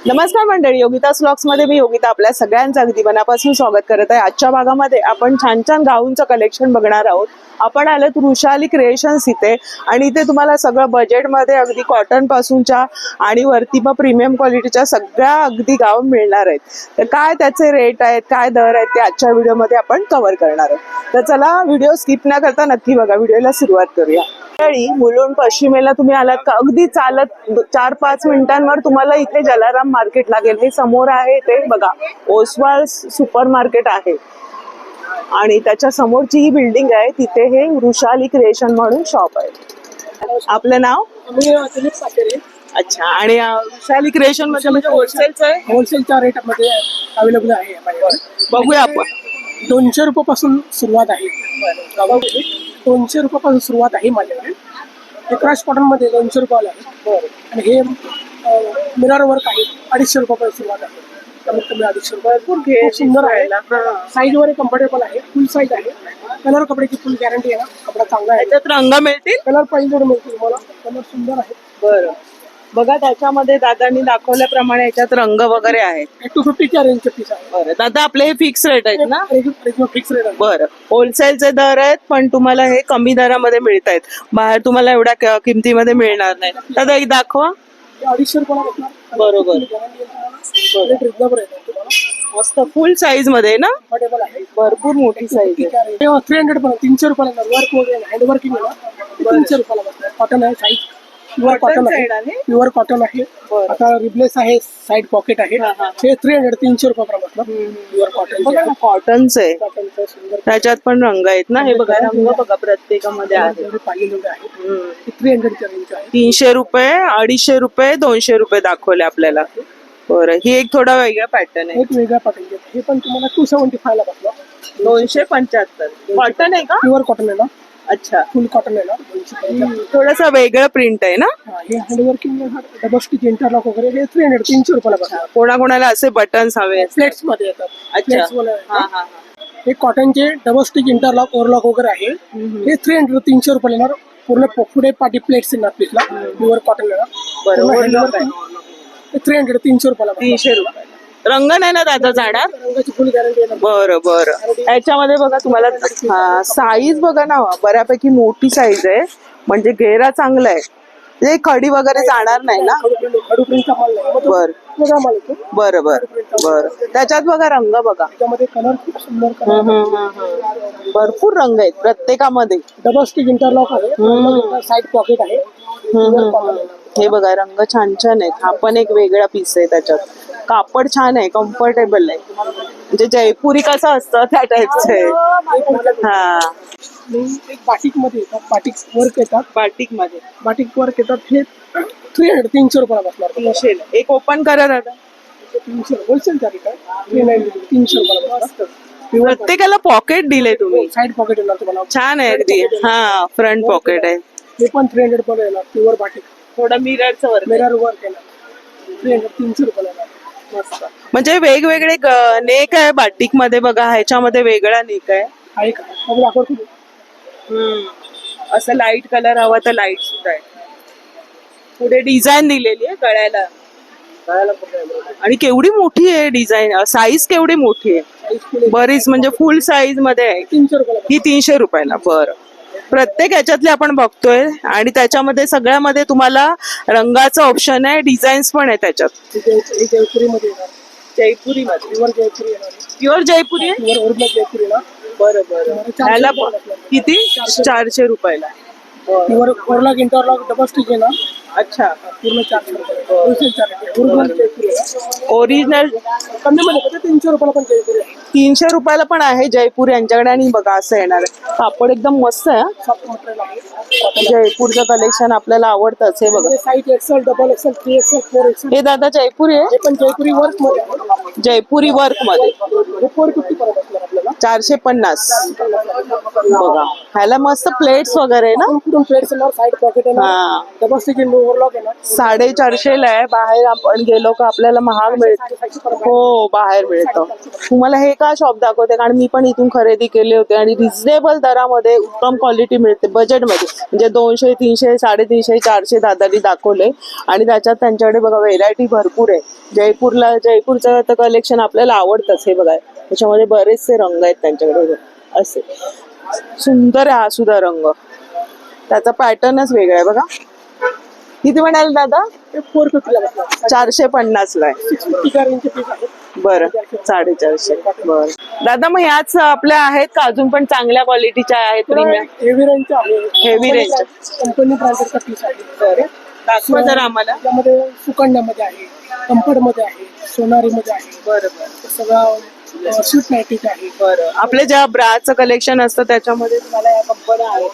नमस्कार मंडळी, योगितास व्लॉग्स मध्ये मी योगिता आपल्या सगळ्यांचं अगदी मनापासून स्वागत करत आहे। आजच्या भागामध्ये आपण छान छान गाऊनचं कलेक्शन बघणार आहोत। आपण आलोत वृषाली क्रिएशन्स इथे आणि इथे तुम्हाला सगळं बजेटमध्ये अगदी कॉटन पासूनच्या आणि वरती पण प्रीमियम क्वालिटीच्या सगळ्या अगदी गाऊन मिळणार आहेत। तर काय त्याचे रेट आहेत, काय दर आहेत ते आजच्या व्हिडिओमध्ये आपण कव्हर करणार आहोत। तर चला व्हिडिओ स्किप न करता नक्की बघा, व्हिडिओला सुरुवात करूया। मुलुंड पश्चिमेला तुम्ही आलात का अगदी चालत 4-5 मिनिटांवर तुम्हाला इथे जलाराम मार्केट लागेल। हे समोर आहे ते बघा, ओसवाल सुपर मार्केट आहे आणि त्याच्या समोरची ही बिल्डिंग आहे, तिथे हे वृषाली क्रिएशन म्हणून शॉप आहे। आपलं नाव? अच्छा, आणि वृषाली क्रिएशन म्हणजे होलसेलचं आहे? होलसेलच्या रेट मध्ये अवेलेबल आहे। बघूया आपण। 200 रुपयापासून सुरुवात आहे। 200 रुपयापासून सुरुवात आहे माझ्याकडे। हे क्रश कॉटन मध्ये 200 रुपयाला आहे आणि हे मिरर वर्क आहे 250 रुपयापासून सुरुवात आहे। कमीत कमी 250 रुपये। खूप सुंदर आहे, साईज वर कम्फर्टेबल आहे, फुल साईज आहे। कलर कपड्याची फुल गॅरंटी आहे, कपडा चांगला आहे। त्याच्यात रंग मिळतील, कलर पाहिजे मिळतील तुम्हाला, कलर सुंदर आहे। बरं बघा, त्याच्यामध्ये दादांनी दाखवल्याप्रमाणे याच्यात रंग वगैरे आहेत। 250च्या रेंजचे पीस आहे। बरं दादा, आपले हे फिक्स रेट आहेत ना? फिक्स रेट आहे। बरं, होलसेलचे दर आहेत पण तुम्हाला हे कमी दरामध्ये मिळत आहेत, बाहेर तुम्हाला एवढ्या किमतीमध्ये मिळणार नाही। दादा एक दाखवा। 250 रुपयाला बसणार। बरोबर, रिजनेबल आहे तुम्हाला, मस्त फुल साईज मध्ये ना, कम्फर्टेबल आहे, भरपूर मोठी साईज आहे। 300 पण 300 रुपयाला वर्क वगैरे हँड वर्किंग आहे ना, 300 रुपयाला बसणार। कॉटन आहे, साईज प्युअर कॉटन आहे, प्युअर कॉटन आहे। आता रिप्लेस आहे, साइड पॉकेट आहे। हे 300 रुपये बसणार, प्युअर कॉटन। कॉटनच आहे, कॉटनचं सुंदर त्याच्यात पण रंग आहेत ना, हे बघा रंग बघा प्रत्येकामध्ये आहे। पाहिजे आहे 300च्या रेंज आहे। 300 रुपये, 250 रुपये, 200 रुपये दाखवले आपल्याला। बरं, ही एक थोडा वेगळा पॅटर्न आहे, एक वेगळा पॅटर्न। हे पण तुम्हाला 275 ला बसणार। 275 कॉटन आहे का? प्युअर कॉटन आहे ना। अच्छा, फुल कॉटन आहे ना, 275। थोडासा वेगळं प्रिंट आहे ना। हे हँडवर्किंग डबल स्टिच इंटरलॉक वगैरे हे 300 रुपयाला बसणार। कोणाकोणाला असे बटन्स हवे प्लेट्स मध्ये येतात। अच्छा, हे कॉटनचे डबल स्टिच इंटरलॉक ओव्हरलॉक वगैरे आहे। हे 300 रुपयाला येणार। पूर्ण पुढे पार्टी प्लेट्स येणार पीसला, प्युअर कॉटन येणार। बरोबर, 300 रुपयाला 300 रुपये। रंग नाही ना दादा जाणार? रंगाची फुल गॅरंटी येणार। बरं बरं, याच्यामध्ये बघा तुम्हाला साईज बघा ना, बऱ्यापैकी मोठी साईज आहे, म्हणजे घेरा चांगला आहे, म्हणजे खडी वगैरे जाणार नाही ना। खडू प्रिंटचा माल नाही। बरं बरं बरं, त्याच्यात बघा रंग बघा, त्याच्यामध्ये कलर खूप सुंदर कलर, भरपूर रंग आहेत प्रत्येकामध्ये। डबल स्टिच इंटरलॉक आहे, साइड पॉकेट आहे। हे बघा रंग छान छान आहेत। हा पण एक वेगळा पीस आहे, त्याच्यात कापड छान आहे, कम्फर्टेबल आहे, म्हणजे जयपुरी कसं असतं त्या टाईपचं आहे। हा, एक बाटिक मध्ये येतात, बाटिक वर्क येतात, बाटिक वर्क येतात। हे 300 रुपयाला बसणार। 300 एक ओपन करा दादा। 300 होलसेलचा रेट आहे। 300 रुपयाला बसतात। प्रत्येकाला पॉकेट दिले तुम्ही, साइड पॉकेट येणार तुम्हाला, छान आहे अगदी। हा, फ्रंट पॉकेट आहे। हे पण 300 रुपयाला येणार, प्युअर बाटिक। थोडा मिरर वर्क येणार, 300 रुपयाला येणार। मस्त, म्हणजे वेगवेगळे नेक आहे बाटिक मध्ये बघा, ह्याच्यामध्ये वेगळा नेक आहे। असं लाईट कलर हवा तर लाईट सुद्धा आहे, पुढे डिझाईन दिलेली आहे गळ्याला, आणि केवढी मोठी आहे डिझाईन, साईज केवढी मोठी आहे, बरीच म्हणजे फुल साईज मध्ये आहे। 300 रुपयाला ही 300 रुपयाला। बरं, प्रत्येक ह्याच्यातले आपण बघतोय आणि त्याच्यामध्ये सगळ्यामध्ये तुम्हाला रंगाचं ऑप्शन आहे, डिझाईन्स पण आहे त्याच्यात। जयपुरी मध्ये येणार, जयपुरी मध्ये प्युअर जयपुरी येणार, प्युअर जयपुरी आहे। प्युअर ओरिजिनल जयपुरी येणार। बरं बरं, ह्याला किती? 400 रुपयाला। Pure overlock interlock double stitch येणार। अच्छा, पूर्ण 400 रुपये। ओरिजिनल कमी मध्ये 300 रुपयाला पण जयपुरी आहे। 300 रुपयाला पण आहे जयपुरी यांच्याकडे, आणि बघा असं येणार आहे, कापड एकदम मस्त आहे। सॉफ्ट मटेरियल आहे, जयपूरचं कलेक्शन आपल्याला आवडतंच हे बघा। Size XL, double XL, 3XL, 4XL। हे दादा जयपुरी आहे? हे पण जयपुरी वर्क मध्ये आहे। जयपुरी वर्क मध्ये हे 450 पर्यंत असणार आपल्याला. 450. बघा ह्याला मस्त प्लेट्स वगैरे आहे ना. कुठून प्लेट्स येणार, साईड पॉकेट हा. येणार, डबल स्टिचिंग ओव्हरलॉक येणार. 450 ला आहे. बाहेर आपण गेलो का आपल्याला महाग मिळत. हो बाहेर मिळतं. तुम्हाला हे का शॉप दाखवते कारण मी पण इथून खरेदी केले होते आणि रिझनेबल दरामध्ये उत्तम क्वालिटी मिळते बजेटमध्ये. म्हणजे 200, 300, 350, 400 दादानी दाखवले आणि त्याच्यात त्यांच्याकडे बघा व्हेरायटी भरपूर आहे. जयपूरचं तर कलेक्शन आपल्याला आवडतंच. हे बघा त्याच्यामध्ये बरेचसे रंग आहेत त्यांच्याकडे असे. सुंदर आहे हा सुद्धा रंग. त्याचा पॅटर्नच वेगळा आहे बघा. किती म्हणाल दादा? 450 ला बसणार. 450 ला आहे. 60 रेंजचे पीस आहेत. बरं 450. बरं दादा मग ह्याच आपल्या आहेत का अजून पण चांगल्या क्वालिटीच्या आहेत प्रीमियम? हेवी रेंजचे आहे. Heavy range. कंपनी ब्रँडेडचा पीस आहे. दाखवा जरा आम्हाला. त्यामध्ये सुकन्यामध्ये आहे, कम्फर्टमध्ये आहे, सोनारीमध्ये आहे. बरोबर. सगळं स्वीट नाईटीच आहे. बरं आपले ज्या ब्राचं कलेक्शन असतं त्याच्यामध्ये तुम्हाला या कंपन्या आहेत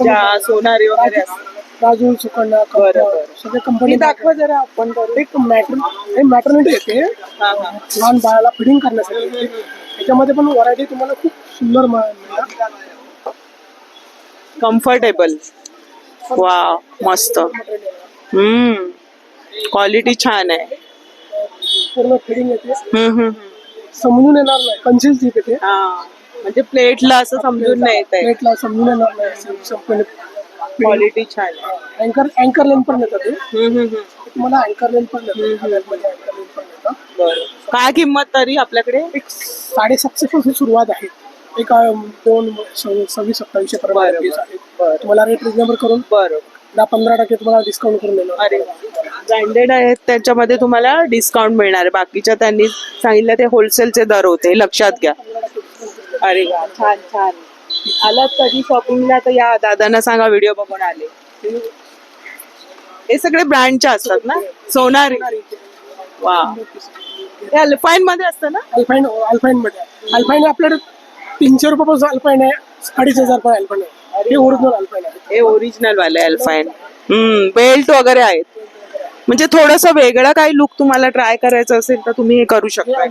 ज्या सोनारी वगैरे असतात. राजू, सुकन्या, बरोबर. सगळे कंपनी. दाखवा जरा आपण करू. एक मॅटर्निटी येते लहान बाळाला फिडिंग करण्यासाठी येते. त्याच्यामध्ये पण व्हरायटी तुम्हाला खूप सुंदर मिळणार. कम्फर्टेबल. वा मस्त. क्वालिटी छान आहे. पूर्ण फिडिंग येते. हम्म. समजून येणार नाही, कन्सिल जीप येते. म्हणजे प्लेटला असं समजून नाही येत आहे. प्लेटला समजून येणार नाही. क्वालिटी छान आहे. अँकर लेन पण येतात ते. हम्म. तुम्हाला अँकर लेन पण येतात. बरं काय किंमत तरी आपल्याकडे? एक 750 पासून सुरुवात आहे. एक 26-27 पर्यंत पीस आहे. तुम्हाला रेट रिजनेबल करून बरं 10-15% तुम्हाला डिस्काउंट करून देणार. अरे ब्रँडेड आहेत त्याच्यामध्ये तुम्हाला डिस्काउंट मिळणार आहे. बाकीच्या त्यांनी सांगितलं ते होलसेलचे दर होते लक्षात घ्या. अरे वा छान छान. आलात कधी शॉपिंगला तर या दादांना सांगा व्हिडिओ बघून आले. हे सगळे ब्रँडचे असतात ना. सोनारी. वा हे अल्पाईन मध्ये असतं ना. अल्पाईन मध्ये अल्पाईन आपल्याकडे 300 रुपयापासून अल्पाईन आहे. 2500 रुपये अल्पाईन आहे. हे ओरिजिनल अल्पाईन आहे. हे ओरिजिनल वाले अल्पाईन. बेल्ट वगैरे आहेत. म्हणजे थोडस वेगळं काही लुक तुम्हाला ट्राय करायचं असेल तर तुम्ही हे करू शकता.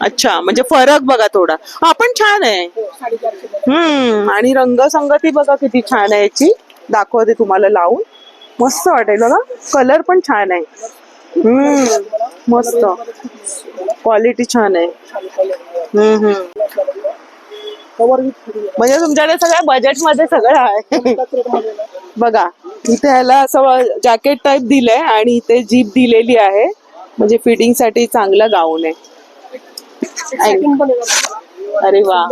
अच्छा म्हणजे फरक बघा थोडा. हा पण छान आहे. 450. आणि रंगसंगती बघा किती छान आहे याची. दाखवते तुम्हाला लावून. मस्त वाटेल बघा. कलर पण छान आहे. मस्त क्वालिटी छान आहे. म्हणजे तुमच्याकडे सगळ्या बजेट मध्ये सगळं आहे. बघा इथे ह्याला असं जॅकेट टाईप दिलंय आणि इथे जीप दिलेली आहे. म्हणजे फिटिंग साठी चांगला गाऊन आहे. अरे वा.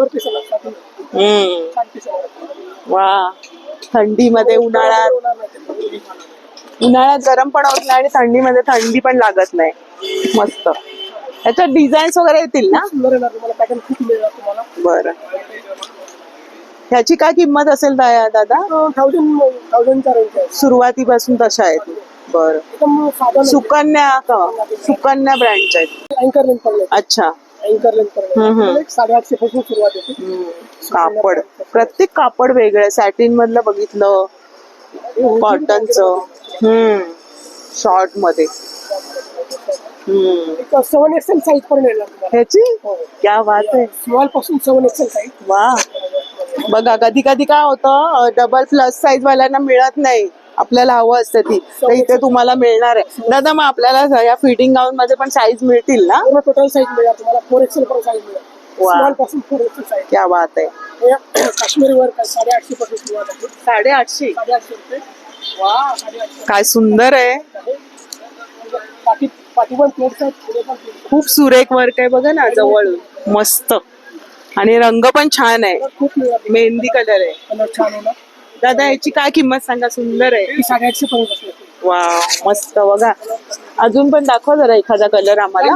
वा थंडीमध्ये उन्हाळ्यात गरम पण होत नाही आणि थंडीमध्ये थंडी पण लागत नाही. मस्त. याच्यात डिझाईन्स वगैरे येतील ना. बरं ह्याची काय किंमत असेल दादा? 1000 सुरुवातीपासून तशा आहेत. बरं सुकन्या का? सुकन्या ब्रँडच्या आहेत. अँकर लेन पण. अच्छा अँकर लेन पण. 850 पासून सुरुवात होते. कापड प्रत्येक कापड वेगळं. सॅटिन मधलं बघितलं, कॉटनचं, शॉर्ट मध्ये. 7XL साईज पण येणार ह्याची. क्या बात आहे. स्मॉल पासून 7XL साईज. वा बघा कधी कधी काय होतं डबल प्लस साईज वाल्यांना मिळत नाही. आपल्याला हवं असतं ती तर इथे तुम्हाला मिळणार आहे. दादा मग आपल्याला या फिटिंग गाऊन मध्ये पण साईज मिळतील ना? टोटल साईज मिळेल तुम्हाला. 4XL पण साईज मिळेल. स्मॉल पासून 4XL साईज. क्या बात आहे. काश्मीरी वर्क 850 पासून सुरुवात आहे. 850. 850 रुपये. वा काय सुंदर आहे. पाठीवर प्लेट्स आहेत. खूप सुरेख वर्क आहे बघा ना जवळून. मस्त. आणि रंग पण छान आहे. खूप मेहंदी कलर आहे. कलर छान आहे ना. दादा याची काय किंमत सांगा. सुंदर आहे. 850 पर्यंत. वा मस्त. बघा अजून पण दाखवा जरा एखादा कलर आम्हाला.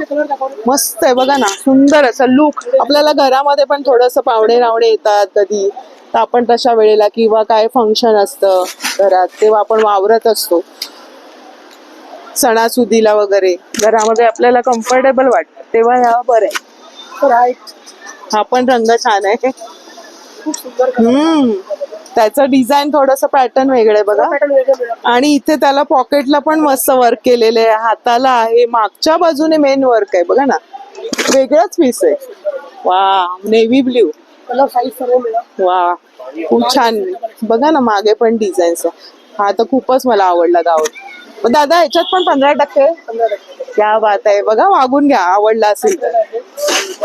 मस्त आहे बघा ना. सुंदर असं लुक. आपल्याला घरामध्ये पण थोडस पाहुणे रावणे येतात कधी तर आपण तशा वेळेला किंवा काय फंक्शन असतं घरात तेव्हा आपण वावरत असतो. सणासुदीला वगैरे घरामध्ये आपल्याला कम्फर्टेबल वाटतं तेव्हा ह्या बरं आहे. तर हा पण रंग छान आहे. खूप सुंदर. त्याचं डिझाईन थोडस पॅटर्न वेगळं आहे बघा. पॅटर्न वेगळं मिळत. आणि इथे त्याला पॉकेटला पण मस्त वर्क केलेले आहे, हाताला आहे, मागच्या बाजूने मेन वर्क आहे बघा ना, वेगळाच पीस आहे. वा, नेव्ही ब्ल्यू. कलर साईज सर्व मिळत. वा, खूप छान. बघा ना मागे पण डिझाईन्स. हा तर खूपच मला आवडला गाऊन. मग दादा ह्याच्यात पण 15% 15%. क्या बात आहे. बघा मागून घ्या, आवडला असेल तर.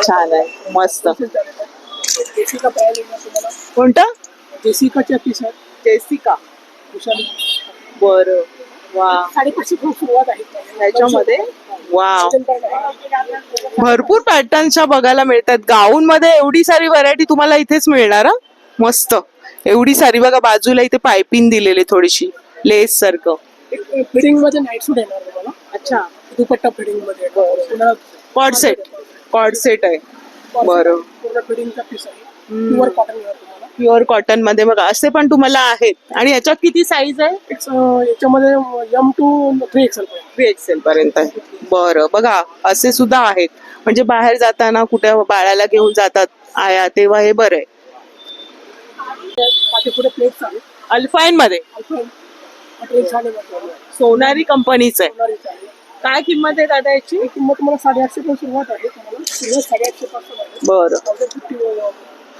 छान आहे, मस्त. जेसिका ब्रँड येणार तुम्हाला. कोणतं? जेसिकाच्या पीस आहेत. जेसिका. विशाल. बरं. वा, 550 पासून सुरुवात आहे ह्याच्यामध्ये. वा, आहे. भरपूर पॅटर्नच्या बघायला मिळतात. गाऊन मध्ये एवढी सारी व्हरायटी तुम्हाला इथेच मिळणार. हा, मस्त. एवढी सारी बघा, बाजूला इथे पायपिंग दिलेली थोडीशी लेस सारखं. फिटिंग मध्ये नाईट सूट येणार तुम्हाला. अच्छा, दुपट्टा फिटिंग मध्ये तुम्हाला कॉर्ड सेट. कॉर्ड सेट आहे. बरं. पूर्ण फिटिंगचा पीस आहे. प्युअर कॉटन येणार तुम्हाला. प्युअर कॉटन मध्ये बघा असे पण तुम्हाला आहेत. आणि याच्यात किती साईज आहे? याच्यामध्ये M to 3XL पर्यंत. 3XL पर्यंत आहे. बरं, बघा असे सुद्धा आहेत. म्हणजे बाहेर जाताना कुठे बाळाला घेऊन जातात आया, तेव्हा हे बरं आहे. पाठी पुढे प्लेट्स आहेत. अल्फाईन मध्ये मटेरियल छान आहे. सोनारी कंपनीचं आहे. सोनारीचं आहे. काय किंमत आहे दादा याची? ही किंमत तुम्हाला 850 पासून सुरुवात आहे. तुम्हाला 850 पासून आहे. बरं,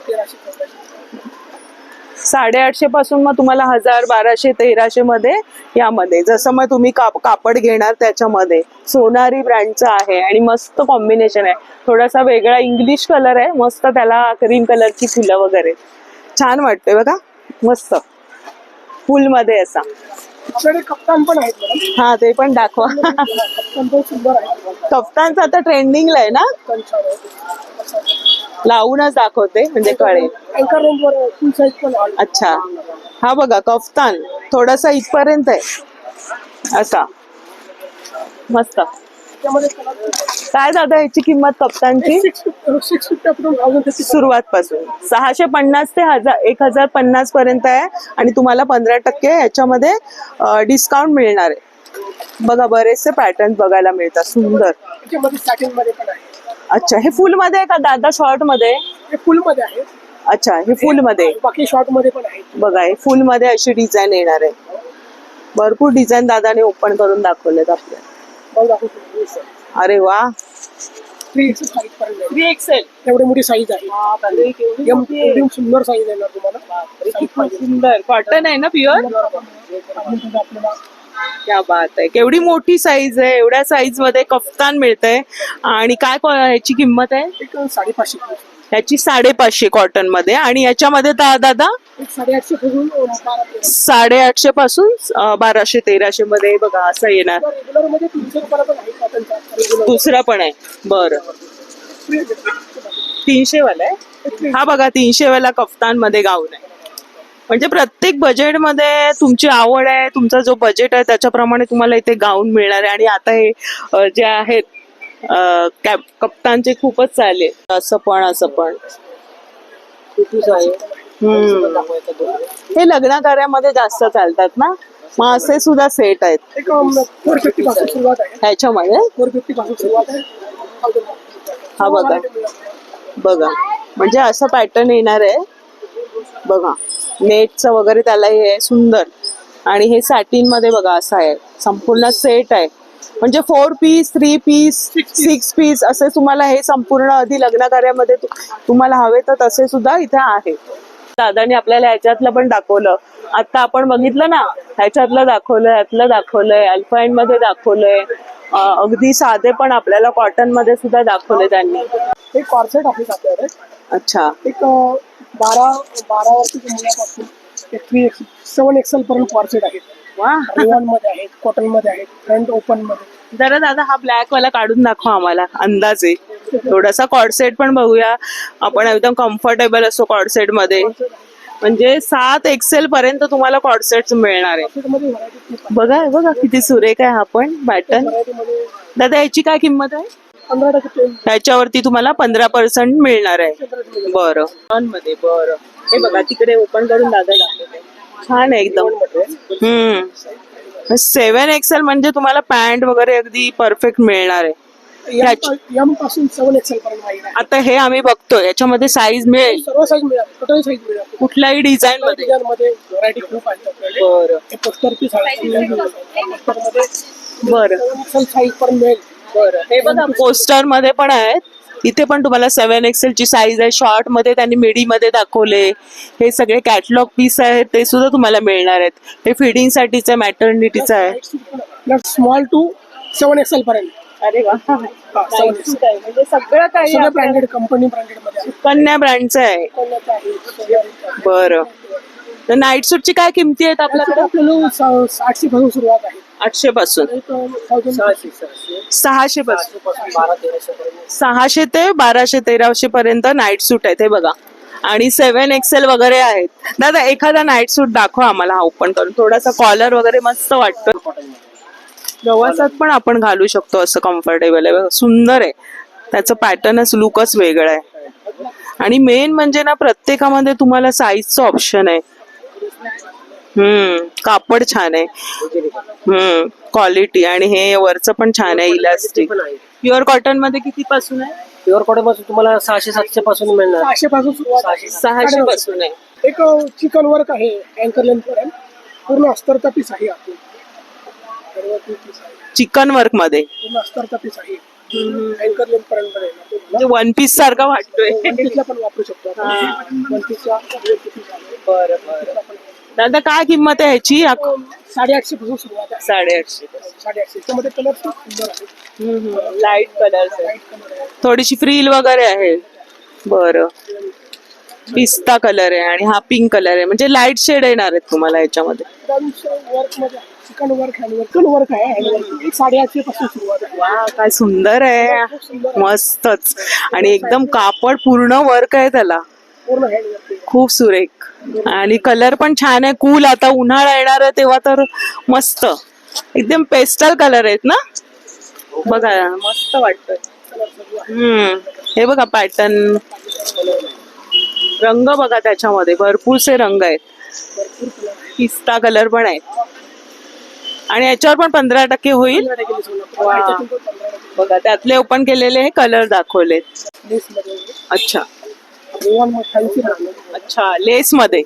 1300. 850 पासून मग तुम्हाला 1000, 1200, 1300 मध्ये यामध्ये. जसं मग तुम्ही कापड घेणार त्याच्यामध्ये. सोनारी ब्रँडचं आहे आणि मस्त कॉम्बिनेशन आहे. थोडासा वेगळा इंग्लिश कलर आहे, मस्त त्याला क्रीम कलरची फुलं वगैरे. छान वाटते बघा, मस्त फुल मध्ये असा. आपल्याकडे कप्तान पण आहेत मॅडम. हा, ते पण दाखवा. कप्तान पण सुंदर आहे. कप्तानचं आता ट्रेंडिंगला आहे ना, कप्तान छान आहे. लावूनच दाखवते म्हणजे कळेल. अँकर रेंजवर फुल साईज पण आहे. अच्छा, हा बघा कफ्तान थोडासा इथपर्यंत आहे असा, मस्त. त्यामध्ये काय दादा याची किंमत कप्तानची? 650 पासून 1050 सुरुवात पासून 650 ते 1050 पर्यंत आहे. आणि तुम्हाला 15% याच्यामध्ये डिस्काउंट मिळणार आहे. बघा बरेचसे पॅटर्न बघायला मिळतात सुंदर. त्याच्यामध्ये सॅटिन मध्ये पण आहे. अच्छा, हे फुल मध्ये आहे का दादा? शॉर्ट मध्ये? हे फुल मध्ये आहे. अच्छा, हे फुल मध्ये. बाकी शॉर्ट मध्ये पण आहे. बघा, हे फुल मध्ये अशी डिझाईन येणार आहे. भरपूर डिझाईन दादाने ओपन करून दाखवलेत आपल्याला. अरे वा, 3XL साईज पर्यंत आहे. 3XL. एवढी मोठी साईज आहे. एकदम सुंदर साईज आहे ना तुम्हाला. सुंदर कॉटन आहे ना, प्युअर. आपल्याला क्या बात आहे. केवढी मोठी साईज आहे. एवढ्या साईज मध्ये कफ्तान मिळतंय. आणि काय ह्याची किंमत आहे? एक 550. ह्याची 550 कॉटन मध्ये. आणि याच्यामध्ये दादा 850 पासून 850 पासून 1200-1300 मध्ये बघा असं येणार. रेग्युलर मध्ये 300 रुपयाला पण आहे कॉटनचा. दुसरा पण आहे. बरं, 300 वाला आहे. हा बघा 300 वाला कफ्तान मध्ये गाऊन आहे. म्हणजे प्रत्येक बजेटमध्ये तुमची आवड आहे, तुमचा जो बजेट आहे त्याच्याप्रमाणे तुम्हाला इथे गाऊन मिळणार आहे. आणि आता हे जे आहेत कप्तानचे खूपच चालले. असं पण हे लग्न कार्यामध्ये जास्त चालतात ना, मग असे सुद्धा सेट आहेत. एक 450 पासून सुरुवात आहे. ह्याच्यामध्ये 450 पासून सुरुवात आहे. हा बघा, बघा म्हणजे असं पॅटर्न येणार आहे बघा. नेटचं वगैरे त्याला हे आहे सुंदर. आणि हे सॅटिन मध्ये बघा असं आहे. संपूर्ण सेट आहे. म्हणजे 4 पीस, 3 पीस, 6 पीस असे तुम्हाला हे संपूर्ण आधी लग्न कार्यामध्ये तुम्हाला हवे तर तसे सुद्धा इथे आहे. दादाने आपल्याला ह्याच्यातलं पण दाखवलं. आता आपण बघितलं ना, ह्याच्यातलं दाखवलंय, यातलं दाखवलंय, अल्पाईन मध्ये दाखवलंय, अगदी साधे पण आपल्याला कॉटन मध्ये सुद्धा दाखवले त्यांनी. हे कॉर्सेट आहे आपल्याकडे. अच्छा, एक 12 वर्षाच्या मुलापासून 7XL पर्यंत कॉर्सेट आहेत. वा, रेयॉन मध्ये आहेत, कॉटन मध्ये आहेत, फ्रंट ओपन मध्ये. जरा दादा हा ब्लॅक वाला काढून दाखवा आम्हाला अंदाजे. थोडासा कॉर्डसेट पण बघूया आपण. एकदम कम्फर्टेबल असतो कॉर्डसेट मध्ये. म्हणजे 7XL पर्यंत तुम्हाला कॉर्डसेट मिळणार आहे. मध्ये व्हरायटी बघा बघा किती सुरेख आहे हा पण पॅटर्न. मध्ये दादा याची काय किंमत आहे? 15% ह्याच्यावरती तुम्हाला 15% मिळणार आहे. बरं मध्ये. बरं, हे बघा तिकडे ओपन करून दादा दाखवते. छान आहे एकदम. 7XL म्हणजे तुम्हाला पॅन्ट वगैरे अगदी परफेक्ट मिळणार आहे. एम पासून 7XL पर्यंत माहिती आहे. आता हे आम्ही बघतोय याच्यामध्ये साईज मिळेल सर्व साईज मिळेल, टोटल साईज मिळेल. कुठल्याही डिझाईन मध्ये. डिझाईन मध्ये व्हरायटी खूप आहे आपल्याकडे. बरं हे पोस्टर पीस आहे. पोस्टरमध्ये बरं 7XL साईज पर्यंत मिळेल. बरं हे बघा पोस्टर मध्ये पण आहेत. इथे पण तुम्हाला 7XL ची साईज आहे. शॉर्ट मध्ये त्यांनी मिडी मध्ये दाखवले. हे सगळे कॅटलॉग पीस आहेत ते सुद्धा तुम्हाला मिळणार आहेत. हे फिडिंग साठीचं मॅटर्निटीचं आहे. स्मॉल टू 7XL पर्यंत. अरे वा म्हणजे सगळं काही सगळं ब्रँडेड, कंपनी ब्रँडेड मध्ये आहे. कन्या ब्रँडचं आहे. कोणाचं आहे? बरं तर नाईट सूटची काय किमती आहेत आपल्याकडे? आपल्याला 800 पासून सुरुवात आहे. 800 पासून 600 पासून 600 ते 1200-1300 पर्यंत नाईट सूट आहे. ते बघा आणि 7XL वगैरे आहेत. दादा एखादा नाईट सूट दाखवा आम्हाला हा ओपन करून. थोडासा कॉलर वगैरे मस्त वाटतं. प्रवासात पण आपण घालू शकतो असं कम्फर्टेबल आहे. सुंदर आहे. त्याचं पॅटर्नच लुकच वेगळं आहे. आणि मेन म्हणजे ना प्रत्येकामध्ये तुम्हाला साईजचं ऑप्शन आहे. कापड छान आहे. क्वालिटी आणि हे वरचं पण छान आहे. इलास्टिक प्युअर कॉटन मध्ये किती पासून आहे? प्युअर कॉटन पासून तुम्हाला 600-700 पासून मिळणार. 600 पासून सुरुवात आहे. 600 पासून आहे. एक चिकन वर्क आहे अँकर लेंथ पर्यंत. पूर्ण अस्तरचा पीस आहे. आपली सर्व पीस आहे. चिकन वर्क मध्ये पूर्ण अस्तरचा पीस आहे. अँकर लेंथ पर्यंत आहे. म्हणजे वन पीस सारखा वाटतोय. वन पीसला पण वापरू शकतो आपण. वन पीसचा बरं बरं. दादा काय किंमत आहे ह्याची? 850 पासून सुरुवात आहे. 850. 850 त्यामध्ये कलर खूप सुंदर आहे. लाईट कलर लाईट कलर आहे. थोडीशी फ्रील वगैरे आहे. बरं पिस्ता कलर आहे आणि हा पिंक कलर आहे. म्हणजे लाईट शेड येणार आहेत तुम्हाला याच्यामध्ये. वर्क मध्ये चिकन वर्क हँडवर्क वर्क आहे. हँडवर्क 850 पासून सुरुवात आहे. वा काय सुंदर आहे. मस्तच. आणि एकदम कापड पूर्ण वर्क आहे त्याला. पूर्ण हँडवर्क. खूप सुरेख आणि कलर पण छान आहे. कूल आता उन्हाळा येणार आहे तेव्हा तर मस्त एकदम पेस्टल कलर आहेत ना. बघा मस्त वाटतंय. हे बघा पॅटर्न रंग बघा त्याच्यामध्ये भरपूरसे रंग आहेत. पिस्ता कलर पण आहे आणि याच्यावर पण 15% होईल. बघा त्यातले ओपन केलेले हे कलर दाखवले. अच्छा अच्छा लेस मध्ये.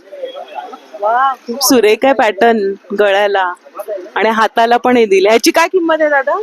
वा खूप सुरेख आहे पॅटर्न. गळ्याला आणि हाताला पण हे दिले. ह्याची काय किंमत आहे दादा?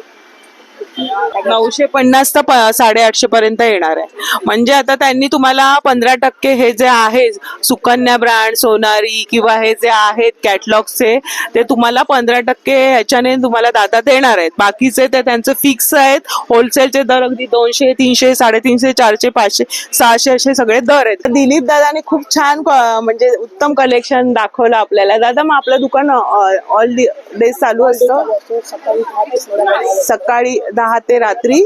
950 तर 850 पर्यंत येणार आहे. म्हणजे आता त्यांनी तुम्हाला 15% हे जे आहे सुकन्या ब्रँड, सोनारी किंवा हे जे आहेत कॅटलॉगचे ते तुम्हाला 15% ह्याच्याने तुम्हाला दादा देणार आहेत. बाकीचे ते त्यांचं फिक्स आहेत. होलसेलचे दर अगदी 200, 300, 350, 400, 500, 600 असे सगळे दर आहेत. दिलीप दादाने खूप छान म्हणजे उत्तम कलेक्शन दाखवलं आपल्याला. दादा मग आपलं दुकान ऑल डेज चालू असतं? सकाळी 10 ते रात्री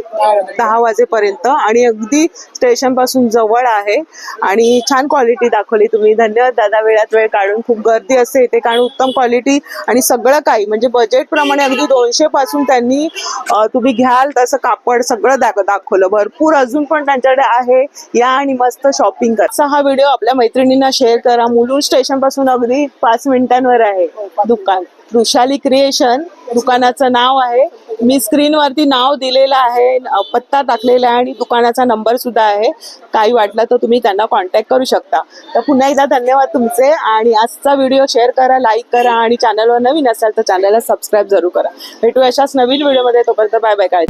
10 वाजेपर्यंत आणि अगदी स्टेशन पासून जवळ आहे. आणि छान क्वालिटी दाखवली तुम्ही. धन्यवाद दादा वेळात वेळ काढून. खूप गर्दी असते इथे कारण उत्तम क्वालिटी आणि सगळं काही म्हणजे बजेट प्रमाणे अगदी 200 पासून त्यांनी तुम्ही घ्याल तसं कापड सगळं दाखवलं. भरपूर अजून पण त्यांच्याकडे आहे. या आणि मस्त शॉपिंग करा. हा व्हिडिओ आपल्या मैत्रिणींना शेअर करा. मुलुंड स्टेशन पासून अगदी 5 मिनिटांवर आहे दुकान. वृषाली क्रिएशन दुकानाचं नाव आहे. मी स्क्रीनवरती नाव दिलेलं आहे, पत्ता टाकलेला आहे आणि दुकानाचा नंबर सुद्धा आहे. काही वाटलं तर तुम्ही त्यांना कॉन्टॅक्ट करू शकता. तर पुन्हा एकदा धन्यवाद तुमचे. आणि आजचा व्हिडिओ शेअर करा, लाईक करा आणि चॅनलवर नवीन असाल तर चॅनलला सबस्क्राईब जरूर करा. भेटू अशाच नवीन व्हिडिओमध्ये. तोपर्यंत बाय बाय. काय